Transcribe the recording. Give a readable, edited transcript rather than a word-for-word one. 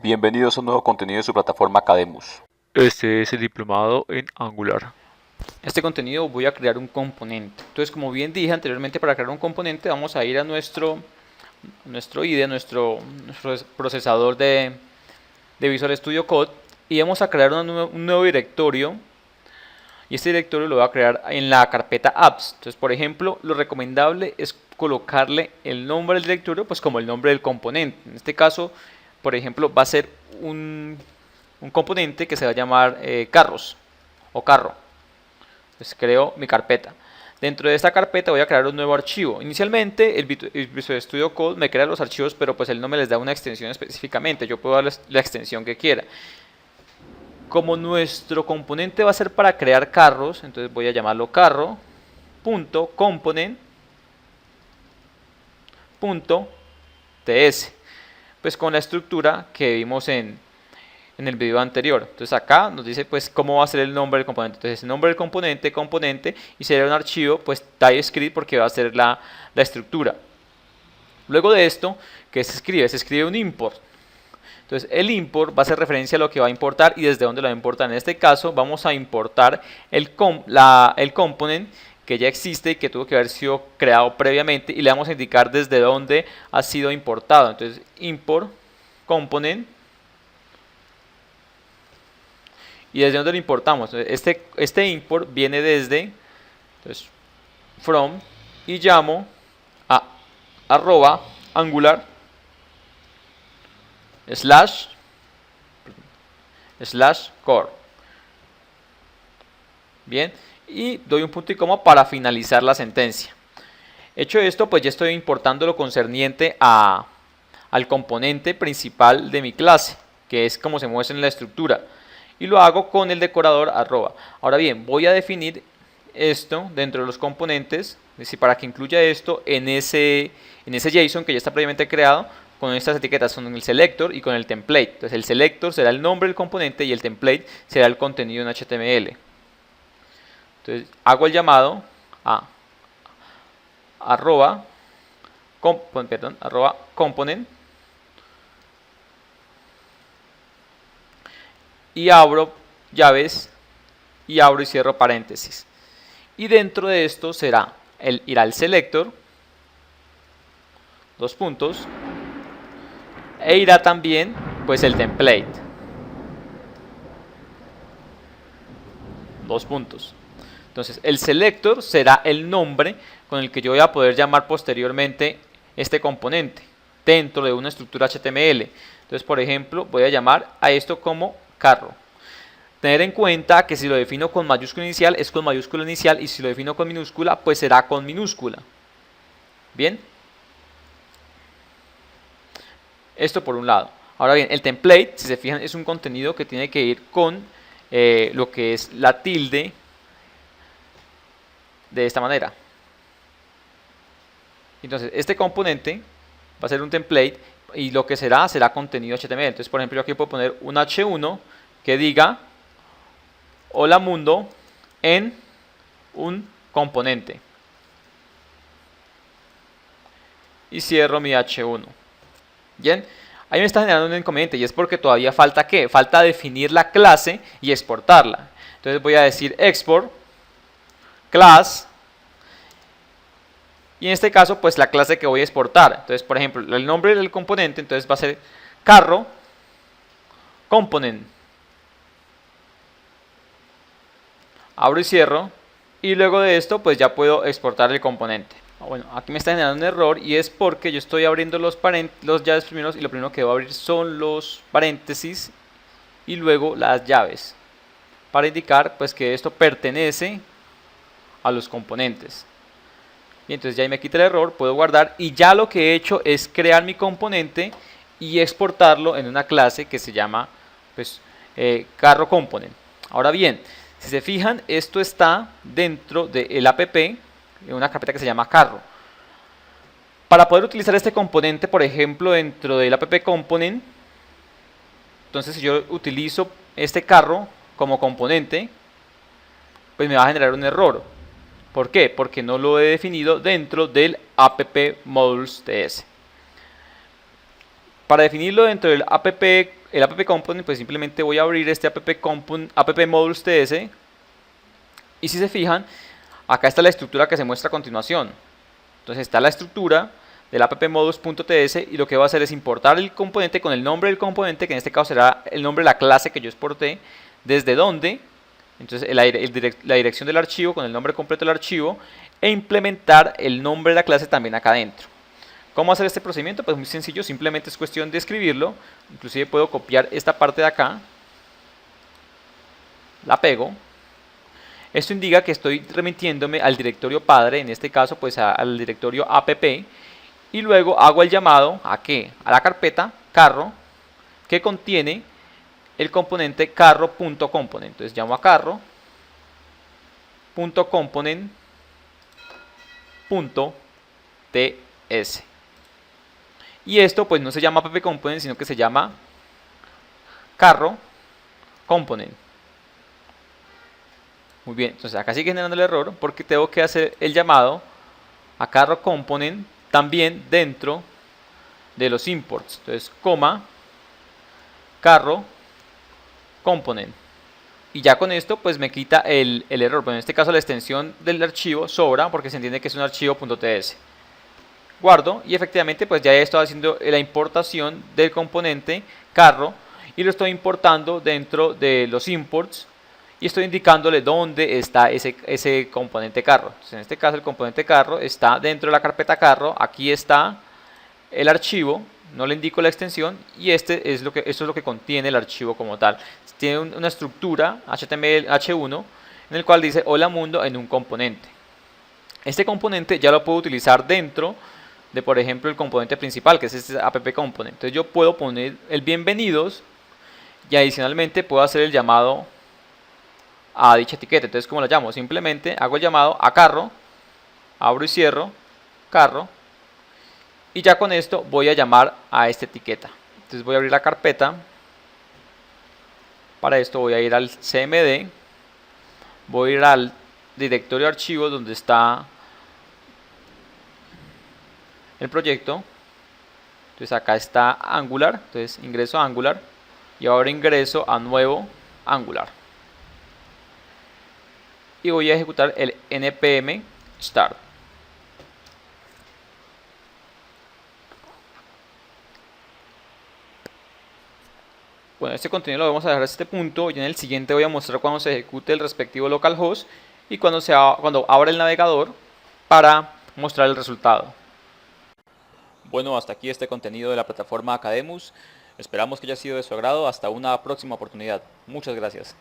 Bienvenidos a un nuevo contenido de su plataforma Academus. Este es el diplomado en Angular. Este contenido voy a crear un componente. Entonces, como bien dije anteriormente, para crear un componente vamos a ir a nuestro IDE, nuestro procesador de Visual Studio Code, y vamos a crear un nuevo directorio. Y este directorio lo voy a crear en la carpeta apps. Entonces, por ejemplo, lo recomendable es colocarle el nombre del directorio pues como el nombre del componente. En este caso, por ejemplo, va a ser un componente que se va a llamar carros o carro. Entonces creo mi carpeta. Dentro de esta carpeta voy a crear un nuevo archivo. Inicialmente el Visual Studio Code me crea los archivos, pero pues él no me les da una extensión específicamente. Yo puedo darles la extensión que quiera. Como nuestro componente va a ser para crear carros, entonces voy a llamarlo carro.component.ts, pues con la estructura que vimos en el video anterior. Entonces acá nos dice pues cómo va a ser el nombre del componente. Entonces el nombre del componente, y será un archivo pues TypeScript, porque va a ser la estructura. Luego de esto, ¿qué se escribe? Se escribe un import. Entonces el import va a hacer referencia a lo que va a importar y desde dónde lo va a importar. En este caso vamos a importar el component que ya existe y que tuvo que haber sido creado previamente, y le vamos a indicar desde dónde ha sido importado. Entonces import component, y desde dónde lo importamos. Este import viene desde, entonces, from, y llamo a @angular /core. Bien, y doy un punto y coma para finalizar la sentencia. Hecho esto, pues ya estoy importando lo concerniente al componente principal de mi clase, que es como se muestra en la estructura, y lo hago con el decorador arroba. Ahora bien, voy a definir esto dentro de los componentes, es decir, para que incluya esto en ese JSON que ya está previamente creado, con estas etiquetas, son el selector y con el template. Entonces el selector será el nombre del componente y el template será el contenido en HTML. Entonces hago el llamado a arroba component, y abro llaves y abro y cierro paréntesis. Y dentro de esto irá el selector, dos puntos, e irá también pues el template, dos puntos. Entonces el selector será el nombre con el que yo voy a poder llamar posteriormente este componente dentro de una estructura HTML. Entonces, por ejemplo, voy a llamar a esto como carro. Tener en cuenta que si lo defino con mayúscula inicial es con mayúscula inicial, y si lo defino con minúscula pues será con minúscula. Bien, esto por un lado. Ahora bien, el template, si se fijan, es un contenido que tiene que ir con lo que es la tilde, de esta manera. Entonces este componente va a ser un template, y lo que será contenido HTML. Entonces, por ejemplo, yo aquí puedo poner un H1 que diga hola mundo en un componente, y cierro mi H1. Bien, ahí me está generando un inconveniente, y es porque todavía falta ¿qué? Falta definir la clase y exportarla. Entonces voy a decir export class, y en este caso pues la clase que voy a exportar. Entonces, por ejemplo, el nombre del componente entonces va a ser carro component. Abro y cierro, y luego de esto pues ya puedo exportar el componente. Bueno, aquí me está generando un error, y es porque yo estoy abriendo los llaves primeros, y lo primero que voy a abrir son los paréntesis y luego las llaves, para indicar pues que esto pertenece a los componentes. Y entonces ya ahí me quita el error, puedo guardar, y ya lo que he hecho es crear mi componente y exportarlo en una clase que se llama pues carro component. Ahora bien, si se fijan, esto está dentro del app, en una carpeta que se llama carro. Para poder utilizar este componente, por ejemplo, dentro del app component, entonces si yo utilizo este carro como componente, pues me va a generar un error. ¿Por qué? Porque no lo he definido dentro del app modules.ts. Para definirlo dentro del app el app component, pues simplemente voy a abrir este app modules TS. Y si se fijan, acá está la estructura que se muestra a continuación. Entonces está la estructura del app modules.ts y lo que va a hacer es importar el componente con el nombre del componente, que en este caso será el nombre de la clase que yo exporté, desde dónde, entonces la dirección del archivo con el nombre completo del archivo, e implementar el nombre de la clase también acá adentro. ¿Cómo hacer este procedimiento? Pues muy sencillo, simplemente es cuestión de escribirlo. Inclusive puedo copiar esta parte de acá, la pego. Esto indica que estoy remitiéndome al directorio padre, en este caso pues al directorio app, y luego hago el llamado ¿a qué? A la carpeta carro, que contiene el componente carro.component. Entonces llamo a carro.component.ts. Y esto pues no se llama app component, sino que se llama carro component. Muy bien, entonces acá sigue generando el error porque tengo que hacer el llamado a carro component también dentro de los imports. Entonces, coma, carro component. Y ya con esto pues me quita el error. Bueno, en este caso la extensión del archivo sobra porque se entiende que es un archivo .ts. Guardo y efectivamente pues ya he estado haciendo la importación del componente carro y lo estoy importando dentro de los imports. Y estoy indicándole dónde está ese componente carro. Entonces, en este caso el componente carro está dentro de la carpeta carro. Aquí está el archivo, no le indico la extensión y esto es lo que contiene el archivo como tal. Tiene una estructura HTML H1 en el cual dice hola mundo en un componente. Este componente ya lo puedo utilizar dentro de, por ejemplo, el componente principal, que es este app component. Entonces yo puedo poner el bienvenidos y adicionalmente puedo hacer el llamado a dicha etiqueta. Entonces, ¿cómo la llamo? Simplemente hago el llamado a carro, abro y cierro, carro, y ya con esto voy a llamar a esta etiqueta. Entonces voy a abrir la carpeta. Para esto voy a ir al cmd, voy a ir al directorio de archivos donde está el proyecto. Entonces acá está Angular, entonces ingreso a Angular y ahora ingreso a nuevo Angular. Y voy a ejecutar el npm start. Bueno, este contenido lo vamos a dejar a este punto y en el siguiente voy a mostrar cuando se ejecute el respectivo localhost y cuando abra el navegador para mostrar el resultado. Bueno, hasta aquí este contenido de la plataforma Academus. Esperamos que haya sido de su agrado. Hasta una próxima oportunidad. Muchas gracias.